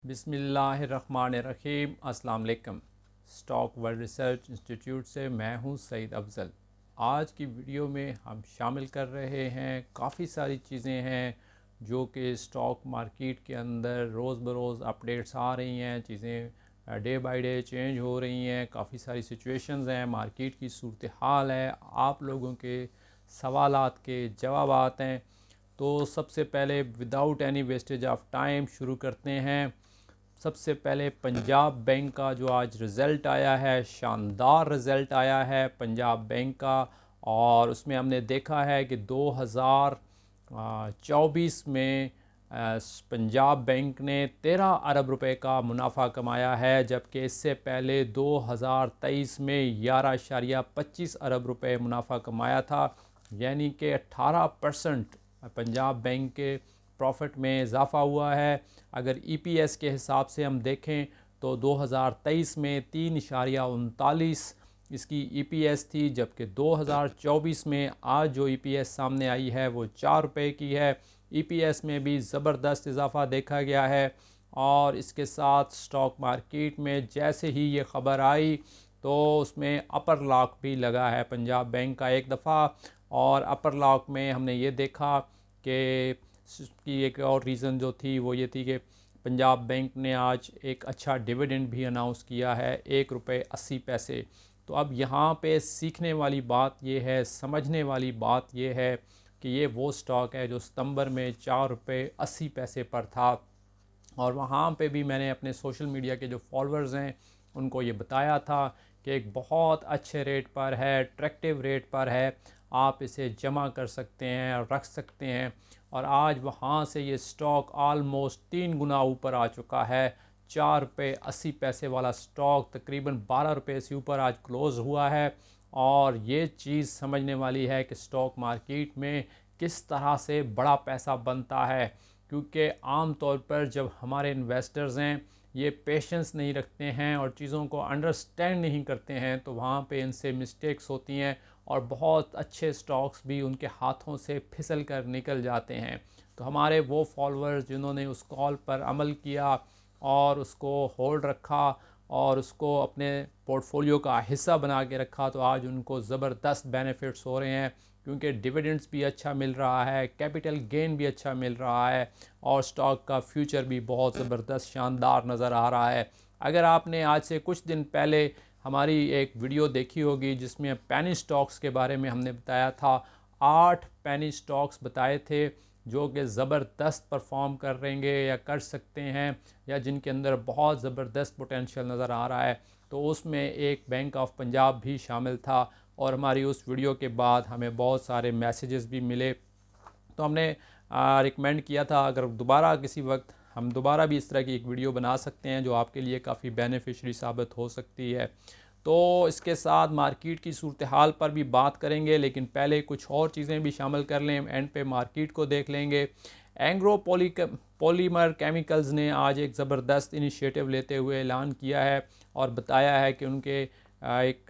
बिस्मिल्लाहिर्रहमानिर्रहीम। अस्सलाम वालेकुम। स्टॉक वर्ल्ड रिसर्च इंस्टीट्यूट से मैं हूं सईद अफजल। आज की वीडियो में हम शामिल कर रहे हैं काफ़ी सारी चीज़ें हैं जो कि स्टॉक मार्केट के अंदर रोज़ बरोज़ अपडेट्स आ रही हैं। चीज़ें डे बाय डे चेंज हो रही हैं। काफ़ी सारी सिचुएशंस हैं, मार्केट की सूरत हाल है, आप लोगों के सवालात के जवाबात हैं। तो सबसे पहले without any wastage of time शुरू करते हैं। सबसे पहले पंजाब बैंक का जो आज रिज़ल्ट आया है, शानदार रिज़ल्ट आया है पंजाब बैंक का। और उसमें हमने देखा है कि 2024 में पंजाब बैंक ने 13 अरब रुपए का मुनाफा कमाया है, जबकि इससे पहले 2023 में 11.25 अरब रुपए मुनाफा कमाया था। यानी कि 18% पंजाब बैंक के प्रॉफिट में इजाफ़ा हुआ है। अगर ईपीएस के हिसाब से हम देखें तो 2023 में 3.39 इसकी ईपीएस थी, जबकि 2024 में आज जो ईपीएस सामने आई है वो 4 रुपये की है। ईपीएस में भी ज़बरदस्त इजाफ़ा देखा गया है। और इसके साथ स्टॉक मार्केट में जैसे ही ये ख़बर आई तो उसमें अपर लॉक भी लगा है पंजाब बैंक का एक दफ़ा। और अपर लॉक में हमने ये देखा कि एक और रीज़न जो थी वो ये थी कि पंजाब बैंक ने आज एक अच्छा डिविडेंड भी अनाउंस किया है, 1 रुपये 80 पैसे। तो अब यहाँ पे सीखने वाली बात ये है, समझने वाली बात ये है कि ये वो स्टॉक है जो सितंबर में 4 रुपये 80 पैसे पर था। और वहाँ पे भी मैंने अपने सोशल मीडिया के जो फॉलोअर्स हैं उनको ये बताया था कि एक बहुत अच्छे रेट पर है, अट्रैक्टिव रेट पर है, आप इसे जमा कर सकते हैं और रख सकते हैं। और आज वहाँ से ये स्टॉक आलमोस्ट 3 गुना ऊपर आ चुका है। 4 रुपये 80 पैसे वाला स्टॉक तकरीबन 12 रुपये से ऊपर आज क्लोज़ हुआ है। और ये चीज़ समझने वाली है कि स्टॉक मार्केट में किस तरह से बड़ा पैसा बनता है, क्योंकि आम तौर पर जब हमारे इन्वेस्टर्स हैं ये पेशेंस नहीं रखते हैं और चीज़ों को अंडरस्टैंड नहीं करते हैं तो वहाँ पे इनसे मिस्टेक्स होती हैं और बहुत अच्छे स्टॉक्स भी उनके हाथों से फिसल कर निकल जाते हैं। तो हमारे वो फॉलोअर्स जिन्होंने उस कॉल पर अमल किया और उसको होल्ड रखा और उसको अपने पोर्टफोलियो का हिस्सा बना के रखा, तो आज उनको ज़बरदस्त बेनिफिट्स हो रहे हैं, क्योंकि डिविडेंड्स भी अच्छा मिल रहा है, कैपिटल गेन भी अच्छा मिल रहा है और स्टॉक का फ्यूचर भी बहुत ज़बरदस्त शानदार नज़र आ रहा है। अगर आपने आज से कुछ दिन पहले हमारी एक वीडियो देखी होगी जिसमें पेनी स्टॉक्स के बारे में हमने बताया था, 8 पेनी स्टॉक्स बताए थे जो कि ज़बरदस्त परफॉर्म कर रहेंगे या कर सकते हैं या जिनके अंदर बहुत ज़बरदस्त पोटेंशियल नज़र आ रहा है, तो उसमें एक बैंक ऑफ पंजाब भी शामिल था। और हमारी उस वीडियो के बाद हमें बहुत सारे मैसेजेस भी मिले, तो हमने रिकमेंड किया था अगर दोबारा किसी वक्त हम दोबारा भी इस तरह की एक वीडियो बना सकते हैं जो आपके लिए काफ़ी बेनिफिशरी साबित हो सकती है। तो इसके साथ मार्केट की सूरत हाल पर भी बात करेंगे, लेकिन पहले कुछ और चीज़ें भी शामिल कर लें, एंड पे मार्केट को देख लेंगे। एंग्रो पॉलीमर केमिकल्स ने आज एक ज़बरदस्त इनिशिएटिव लेते हुए ऐलान किया है और बताया है कि उनके एक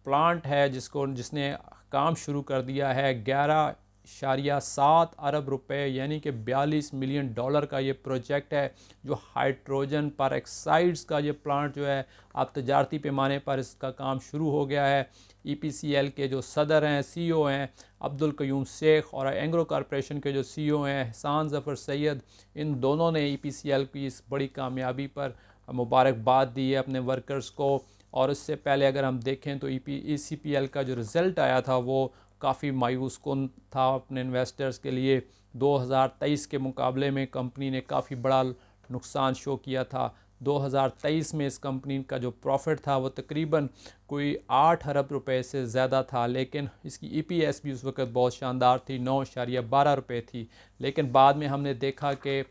प्लांट है जिसने काम शुरू कर दिया है। 11.7 अरब रुपए यानी कि 42 मिलियन डॉलर का ये प्रोजेक्ट है, जो हाइड्रोजन पर ऑक्साइड्स का ये प्लांट जो है अब तजारती पैमाने पर इसका काम शुरू हो गया है। ईपीसीएल के जो सदर हैं, सीईओ हैं अब्दुल कयूम शेख, और एंग्रो कॉरपोरेशन के जो सीईओ हैं एहसान ज़फ़र सैयद, इन दोनों ने ईपीसीएल की इस बड़ी कामयाबी पर मुबारकबाद दी है अपने वर्कर्स को। और इससे पहले अगर हम देखें तो ईसीपीएल का जो रिज़ल्ट आया था वो काफ़ी मायूस कुन था अपने इन्वेस्टर्स के लिए। 2023 के मुकाबले में कंपनी ने काफ़ी बड़ा नुकसान शो किया था। 2023 में इस कंपनी का जो प्रॉफिट था वो तकरीबन कोई 8 अरब रुपए से ज़्यादा था, लेकिन इसकी ईपीएस भी उस वक्त बहुत शानदार थी, 9.12 रुपये थी। लेकिन बाद में हमने देखा कि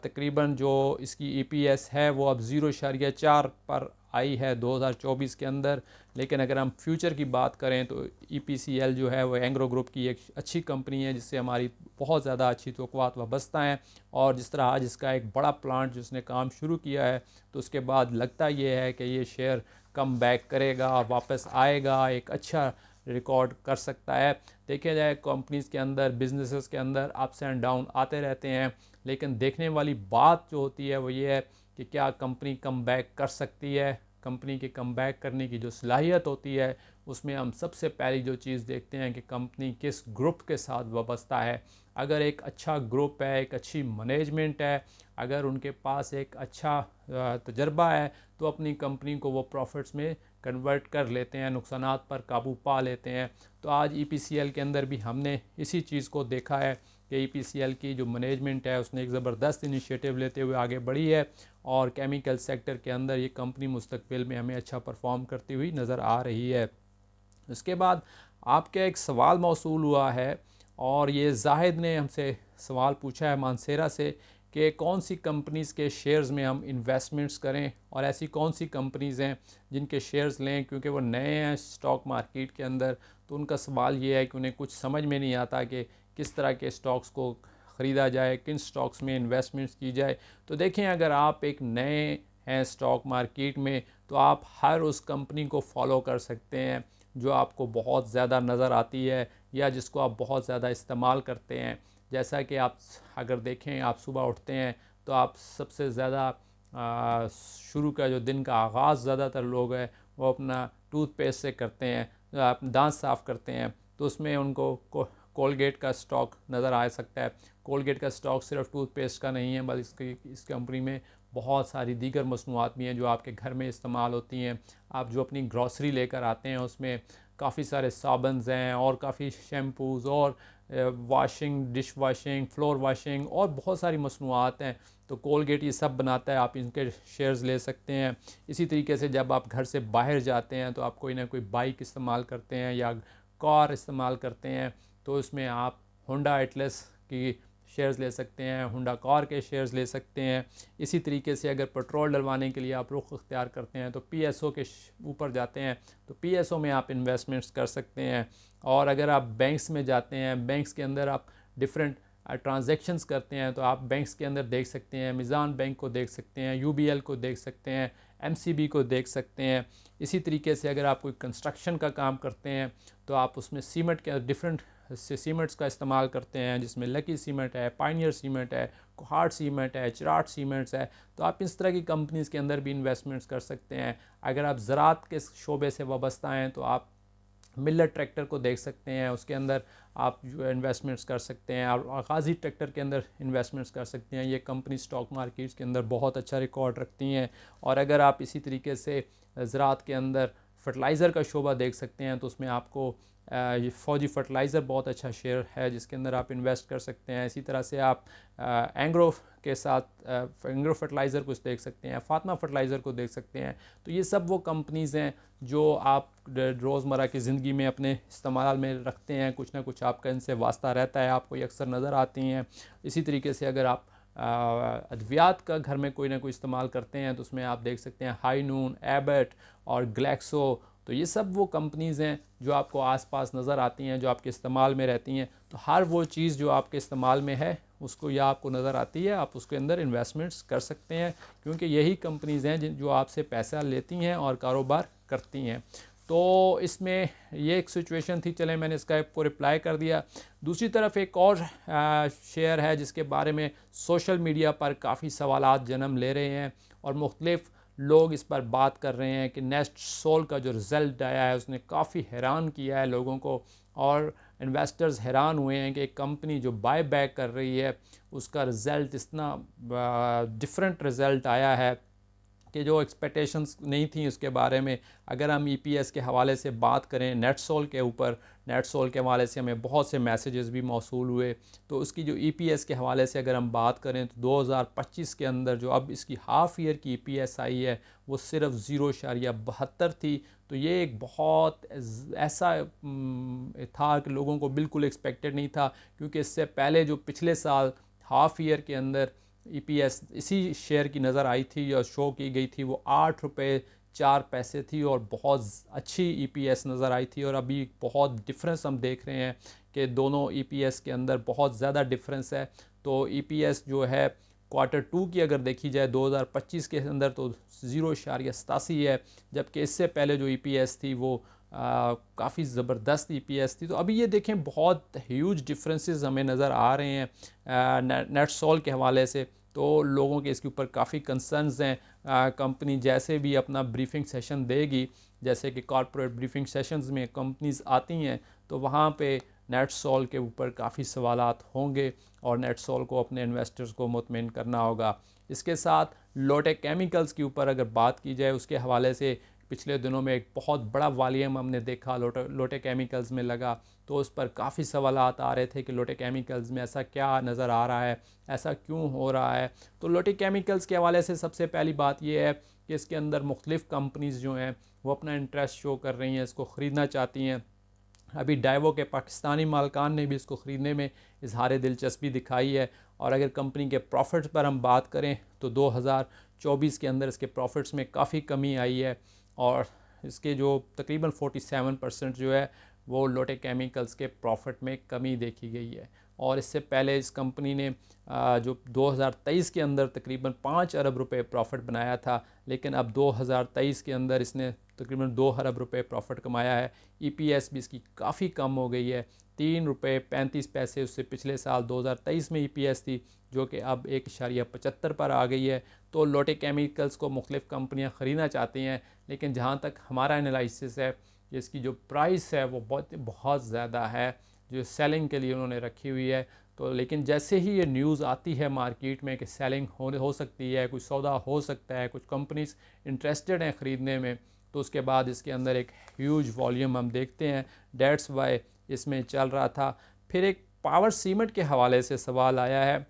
तकरीबन जो इसकी ईपीएस है वो अब 0.4 पर आई है 2024 के अंदर। लेकिन अगर हम फ्यूचर की बात करें तो ईपीसीएल जो है वो एंग्रो ग्रुप की एक अच्छी कंपनी है जिससे हमारी बहुत ज़्यादा अच्छी तवक्कुआत वाबस्ता हैं। और जिस तरह आज इसका एक बड़ा प्लांट जिसने काम शुरू किया है, तो उसके बाद लगता ये है कि ये शेयर कम बैक करेगा, वापस आएगा, एक अच्छा रिकॉर्ड कर सकता है। देखा जाए कंपनीज़ के अंदर, बिजनेसेस के अंदर अप्स एंड डाउन आते रहते हैं, लेकिन देखने वाली बात जो होती है वो ये है कि क्या कंपनी कम बैक कर सकती है। कंपनी के कम बैक करने की जो सलाहियत होती है उसमें हम सबसे पहली जो चीज़ देखते हैं कि कंपनी किस ग्रुप के साथ वाबस्ता है। अगर एक अच्छा ग्रुप है, एक अच्छी मैनेजमेंट है, अगर उनके पास एक अच्छा तजर्बा है, तो अपनी कंपनी को वो प्रॉफिट्स में कन्वर्ट कर लेते हैं, नुकसानात पर काबू पा लेते हैं। तो आज EPCL के अंदर भी हमने इसी चीज़ को देखा है कि EPCL की जो मैनेजमेंट है उसने एक ज़बरदस्त इनिशिएटिव लेते हुए आगे बढ़ी है और केमिकल सेक्टर के अंदर ये कंपनी मुस्तकबिल में हमें अच्छा परफॉर्म करती हुई नज़र आ रही है। उसके बाद आपका एक सवाल मौसूल हुआ है और ये जाहिद ने हमसे सवाल पूछा है मानसेरा से कि कौन सी कंपनीज़ के शेयर्स में हम इन्वेस्टमेंट्स करें और ऐसी कौन सी कंपनीज़ हैं जिनके शेयर्स लें, क्योंकि वो नए हैं स्टॉक मार्केट के अंदर। तो उनका सवाल ये है कि उन्हें कुछ समझ में नहीं आता कि किस तरह के स्टॉक्स को ख़रीदा जाए, किन स्टॉक्स में इन्वेस्टमेंट्स की जाए। तो देखें, अगर आप एक नए हैं स्टॉक मार्केट में तो आप हर उस कंपनी को फॉलो कर सकते हैं जो आपको बहुत ज़्यादा नज़र आती है या जिसको आप बहुत ज़्यादा इस्तेमाल करते हैं। जैसा कि आप अगर देखें, आप सुबह उठते हैं तो आप सबसे ज़्यादा शुरू का जो दिन का आगाज़ ज़्यादातर लोग हैं वो अपना टूथपेस्ट से करते हैं, आप दांत साफ़ करते हैं, तो उसमें उनको कोलगेट का स्टॉक नज़र आ सकता है। कोलगेट का स्टॉक सिर्फ टूथपेस्ट का नहीं है, बल्कि इस कंपनी में बहुत सारी दीगर मसनूआत भी हैं जो आपके घर में इस्तेमाल होती हैं। आप जो अपनी ग्रॉसरी लेकर आते हैं उसमें काफ़ी सारे साबन्स हैं और काफ़ी शैम्पूज़ और washing, dish washing, floor washing और बहुत सारी मसनूआत हैं। तो कोलगेट ये सब बनाता है, आप इनके शेयर्स ले सकते हैं। इसी तरीके से जब आप घर से बाहर जाते हैं तो आप कोई ना कोई बाइक इस्तेमाल करते हैं या कार इस्तेमाल करते हैं, तो उसमें आप होंडा एटलस की शेयर्स ले सकते हैं, होंडा कार के शेयर्स ले सकते हैं। इसी तरीके से अगर पेट्रोल डलवाने के लिए आप रुख अख्तियार करते हैं तो PSO के ऊपर जाते हैं, तो PSO में आप इन्वेस्टमेंट्स कर सकते हैं। और अगर आप बैंक्स में जाते हैं, बैंक्स के अंदर आप डिफरेंट ट्रांजैक्शंस करते हैं, तो आप बैंक्स के अंदर देख सकते हैं, मिज़ान बैंक को देख सकते हैं, UBL को देख सकते हैं, MCB को देख सकते हैं। इसी तरीके से अगर आप कोई कंस्ट्रक्शन का काम करते हैं तो आप उसमें सीमेंट के डिफरेंट सीमेंट्स का इस्तेमाल करते हैं, जिसमें लकी सीमेंट है, पायनियर सीमेंट है, कोहाट सीमेंट है, चिराट सीमेंट्स है। तो आप इस तरह की कंपनीज़ के अंदर भी इन्वेस्टमेंट्स कर सकते हैं। अगर आप ज़राअत के शोबे से वाबस्ता हैं तो आप मिलर ट्रैक्टर को देख सकते हैं, उसके अंदर आप जो इन्वेस्टमेंट्स कर सकते हैं और गाजी ट्रैक्टर के अंदर इन्वेस्टमेंट्स कर सकते हैं। ये कंपनी स्टॉक मार्केट्स के अंदर बहुत अच्छा रिकॉर्ड रखती हैं। और अगर आप इसी तरीके से ज़राअत के अंदर फर्टिलाइज़र का शोबा देख सकते हैं तो उसमें आपको ये फौजी फर्टिलाइज़र बहुत अच्छा शेयर है जिसके अंदर आप इन्वेस्ट कर सकते हैं। इसी तरह से आप एंग्रो के साथ एंग्रो फर्टिलाइज़र कुछ देख सकते हैं, फातिमा फर्टिलाइज़र को देख सकते हैं। तो ये सब वो कंपनीज़ हैं जो आप रोज़मर्रा की ज़िंदगी में अपने इस्तेमाल में रखते हैं, कुछ ना कुछ आपका इनसे वास्ता रहता है, आपको ये अक्सर नज़र आती हैं। इसी तरीके से अगर आप अद्वियात का घर में कोई ना कोई इस्तेमाल करते हैं तो उसमें आप देख सकते हैं हाई नून, एबट और ग्लेक्सो। तो ये सब वो कंपनीज़ हैं जो आपको आसपास नज़र आती हैं, जो आपके इस्तेमाल में रहती हैं। तो हर वो चीज़ जो आपके इस्तेमाल में है उसको या आपको नज़र आती है, आप उसके अंदर इन्वेस्टमेंट्स कर सकते हैं, क्योंकि यही कंपनीज़ हैं जो आपसे पैसा लेती हैं और कारोबार करती हैं। तो इसमें ये एक सिचुएशन थी, चलें मैंने इसका आपको रिप्लाई कर दिया। दूसरी तरफ एक और शेयर है जिसके बारे में सोशल मीडिया पर काफ़ी सवालात जन्म ले रहे हैं और मुख्तलिफ़ लोग इस पर बात कर रहे हैं कि नेस्ट सोल का जो रिज़ल्ट आया है उसने काफ़ी हैरान किया है लोगों को, और इन्वेस्टर्स हैरान हुए हैं कि एक कंपनी जो बाय बैक कर रही है उसका रिज़ल्ट इतना डिफरेंट रिज़ल्ट आया है कि जो एक्सपेक्टेशंस नहीं थी उसके बारे में। अगर हम EPS के हवाले से बात करें नेटसोल के ऊपर, नेटसोल के हवाले से हमें बहुत से मैसेजेस भी मौसूल हुए। तो उसकी जो EPS के हवाले से अगर हम बात करें तो 2025 के अंदर जो अब इसकी हाफ़ ईयर की EPS आई है वो सिर्फ 0.72 थी। तो ये एक बहुत ऐसा था कि लोगों को बिल्कुल एक्सपेक्टेड नहीं था, क्योंकि इससे पहले जो पिछले साल हाफ़ ईयर के अंदर EPS इसी शेयर की नज़र आई थी और शो की गई थी, वो 8 रुपये 4 पैसे थी और बहुत अच्छी EPS नज़र आई थी। और अभी बहुत डिफरेंस हम देख रहे हैं कि दोनों EPS के अंदर बहुत ज़्यादा डिफरेंस है। तो EPS जो है Q2 की अगर देखी जाए 2025 के अंदर तो 0.87 है, जबकि इससे पहले जो EPS थी वो काफ़ी ज़बरदस्त EPS थी। तो अभी ये देखें बहुत ह्यूज डिफरेंसेस हमें नज़र आ रहे हैं नेटसोल के हवाले से। तो लोगों के इसके ऊपर काफ़ी कंसर्न्स हैं। कंपनी जैसे भी अपना ब्रीफिंग सेशन देगी, जैसे कि कॉर्पोरेट ब्रीफिंग सेशंस में कंपनीज आती हैं, तो वहाँ पे नेटसोल के ऊपर काफ़ी सवालात होंगे और नेटसोल को अपने इन्वेस्टर्स को मुतमिन करना होगा। इसके साथ लोटे केमिकल्स के ऊपर अगर बात की जाए, उसके हवाले से पिछले दिनों में एक बहुत बड़ा वॉल्यूम हमने देखा लोटे केमिकल्स में लगा, तो उस पर काफ़ी सवालात आ रहे थे कि लोटे केमिकल्स में ऐसा क्या नज़र आ रहा है, ऐसा क्यों हो रहा है। तो लोटे केमिकल्स के हवाले से सबसे पहली बात यह है कि इसके अंदर मुख्तलिफ़ कंपनीज़ जो हैं वो अपना इंटरेस्ट शो कर रही हैं, इसको ख़रीदना चाहती हैं। अभी डाइवो के पाकिस्तानी मालकान ने भी इसको ख़रीदने में इजहार दिलचस्पी दिखाई है। और अगर कंपनी के प्रॉफिट्स पर हम बात करें तो 2024 के अंदर इसके प्रॉफिट्स में काफ़ी कमी आई है और इसके जो तकरीबन 47% जो है वो लोटे केमिकल्स के प्रॉफिट में कमी देखी गई है। और इससे पहले इस कंपनी ने जो 2023 के अंदर तकरीबन 5 अरब रुपए प्रॉफिट बनाया था, लेकिन अब 2023 के अंदर इसने तकरीबन 2 अरब रुपए प्रॉफिट कमाया है। ईपीएस भी इसकी काफ़ी कम हो गई है, 3 रुपये 35 पैसे उससे पिछले साल 2023 में ईपीएस थी, जो कि अब 1.75 पर आ गई है। तो लोटे केमिकल्स को मुख्तलिफ़ कंपनियां ख़रीदना चाहती हैं, लेकिन जहाँ तक हमारा एनालिसिस है कि इसकी जो प्राइस है वो बहुत ज़्यादा है जो सेलिंग के लिए उन्होंने रखी हुई है। तो लेकिन जैसे ही ये न्यूज़ आती है मार्केट में कि सेलिंग हो सकती है, कुछ सौदा हो सकता है, कुछ कंपनीज इंटरेस्टेड हैं ख़रीदने में, तो उसके बाद इसके अंदर एक ह्यूज वॉल्यूम हम देखते हैं। डेट्स वाई इसमें चल रहा था। फिर एक पावर सीमेंट के हवाले से सवाल आया है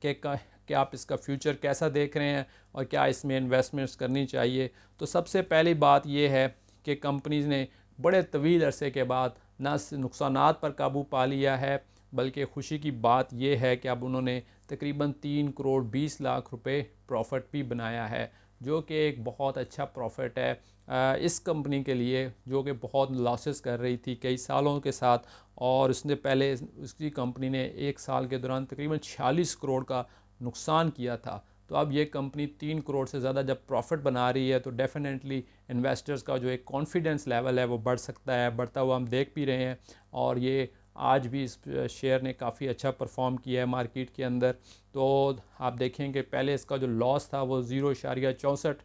कि आप इसका फ्यूचर कैसा देख रहे हैं और क्या इसमें इन्वेस्टमेंट्स करनी चाहिए। तो सबसे पहली बात यह है कि कंपनीज ने बड़े तवील अरसे के बाद न नुकसानात पर काबू पा लिया है, बल्कि खुशी की बात यह है कि अब उन्होंने तकरीबन 3 करोड़ 20 लाख रुपए प्रॉफिट भी बनाया है, जो कि एक बहुत अच्छा प्रॉफिट है इस कंपनी के लिए, जो कि बहुत लॉसेस कर रही थी कई सालों के साथ। और उसने पहले उसकी कंपनी ने एक साल के दौरान तकरीबन 46 करोड़ का नुकसान किया था। तो अब ये कंपनी 3 करोड़ से ज़्यादा जब प्रॉफिट बना रही है, तो डेफिनेटली इन्वेस्टर्स का जो एक कॉन्फिडेंस लेवल है वो बढ़ सकता है, बढ़ता हुआ हम देख भी रहे हैं। और ये आज भी इस शेयर ने काफ़ी अच्छा परफॉर्म किया है मार्केट के अंदर। तो आप देखेंगे पहले इसका जो लॉस था वो 0.64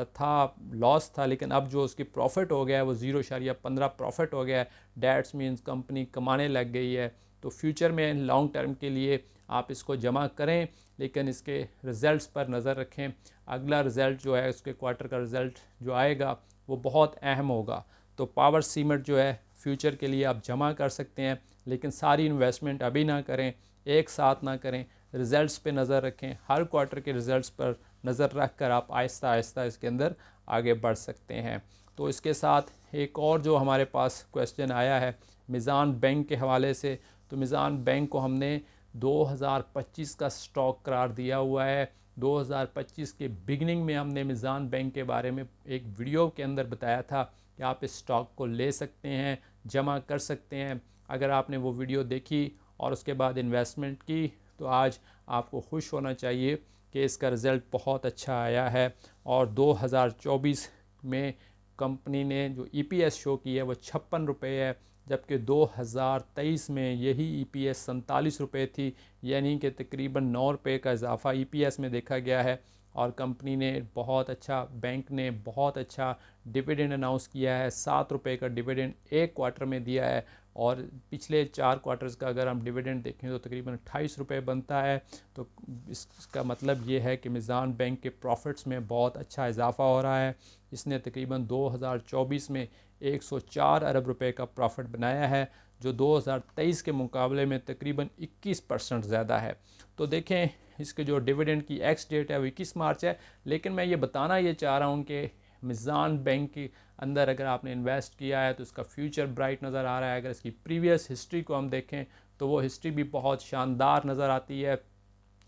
था, लॉस था, लेकिन अब जो उसकी प्रॉफिट हो गया है वो 0.15 प्रॉफिट हो गया है। डैट्स मीन्स कंपनी कमाने लग गई है। तो फ्यूचर में लॉन्ग टर्म के लिए आप इसको जमा करें, लेकिन इसके रिज़ल्ट्स पर नज़र रखें। अगला रिज़ल्ट जो है उसके क्वार्टर का रिज़ल्ट जो आएगा वो बहुत अहम होगा। तो पावर सीमेंट जो है फ्यूचर के लिए आप जमा कर सकते हैं, लेकिन सारी इन्वेस्टमेंट अभी ना करें, एक साथ ना करें, रिज़ल्ट्स पे नज़र रखें। हर क्वार्टर के रिज़ल्ट्स पर नज़र रख कर आप आहिस्ता आहिस्ता इसके अंदर आगे बढ़ सकते हैं। तो इसके साथ एक और जो हमारे पास क्वेश्चन आया है मिज़ान बैंक के हवाले से, तो मिज़ान बैंक को हमने 2025 का स्टॉक करार दिया हुआ है। 2025 के बिगनिंग में हमने मिज़ान बैंक के बारे में एक वीडियो के अंदर बताया था कि आप इस स्टॉक को ले सकते हैं, जमा कर सकते हैं। अगर आपने वो वीडियो देखी और उसके बाद इन्वेस्टमेंट की, तो आज आपको खुश होना चाहिए कि इसका रिज़ल्ट बहुत अच्छा आया है। और 2024 में कंपनी ने जो ईपीएस शो की है वो 56 रुपये है, जबकि 2023 में यही ईपीएस 47 रुपये थी, यानी कि तकरीबन 9 रुपये का इजाफा ईपीएस में देखा गया है। और कंपनी ने बहुत अच्छा, बैंक ने बहुत अच्छा डिविडेंड अनाउंस किया है, 7 रुपये का डिविडेंड एक क्वार्टर में दिया है। और पिछले 4 क्वार्टर्स का अगर हम डिविडेंड देखें तो तकरीबन 28 रुपये बनता है। तो इसका मतलब ये है कि मिज़ान बैंक के प्रॉफिट्स में बहुत अच्छा इजाफा हो रहा है। इसने तकरीबन 2024 में 104 अरब रुपए का प्रॉफिट बनाया है, जो 2023 के मुकाबले में तकरीबन 21% ज़्यादा है। तो देखें इसके जो डिविडेंड की एक्स डेट है वो 21 मार्च है, लेकिन मैं ये बताना ये चाह रहा हूँ कि मिज़ान बैंक के अंदर अगर आपने इन्वेस्ट किया है तो इसका फ्यूचर ब्राइट नज़र आ रहा है। अगर इसकी प्रीवियस हिस्ट्री को हम देखें तो वो हिस्ट्री भी बहुत शानदार नज़र आती है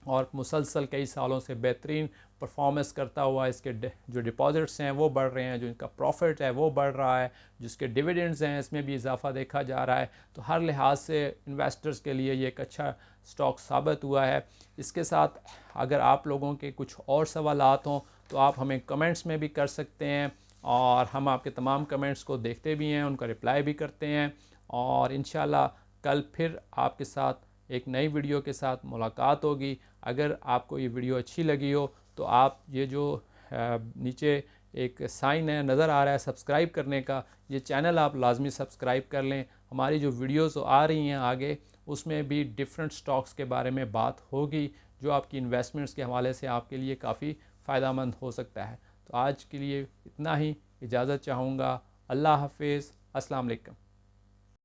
और मुसलसल कई सालों से बेहतरीन परफॉर्मेंस करता हुआ इसके जो डिपॉजिट्स हैं वो बढ़ रहे हैं, जो इनका प्रॉफिट है वो बढ़ रहा है, जिसके डिविडेंड्स हैं इसमें भी इजाफा देखा जा रहा है। तो हर लिहाज से इन्वेस्टर्स के लिए ये एक अच्छा स्टॉक साबित हुआ है। इसके साथ अगर आप लोगों के कुछ और सवालात हों तो आप हमें कमेंट्स में भी कर सकते हैं और हम आपके तमाम कमेंट्स को देखते भी हैं, उनका रिप्लाई भी करते हैं। और इंशाल्लाह कल फिर आपके साथ एक नई वीडियो के साथ मुलाकात होगी। अगर आपको ये वीडियो अच्छी लगी हो तो आप ये जो नीचे एक साइन है नज़र आ रहा है सब्सक्राइब करने का, ये चैनल आप लाजमी सब्सक्राइब कर लें। हमारी जो वीडियोस आ रही हैं आगे उसमें भी डिफरेंट स्टॉक्स के बारे में बात होगी जो आपकी इन्वेस्टमेंट्स के हवाले से आपके लिए काफ़ी फ़ायदेमंद हो सकता है। तो आज के लिए इतना ही, इजाज़त चाहूँगा। अल्लाह हाफिज़, अस्सलाम वालेकुम।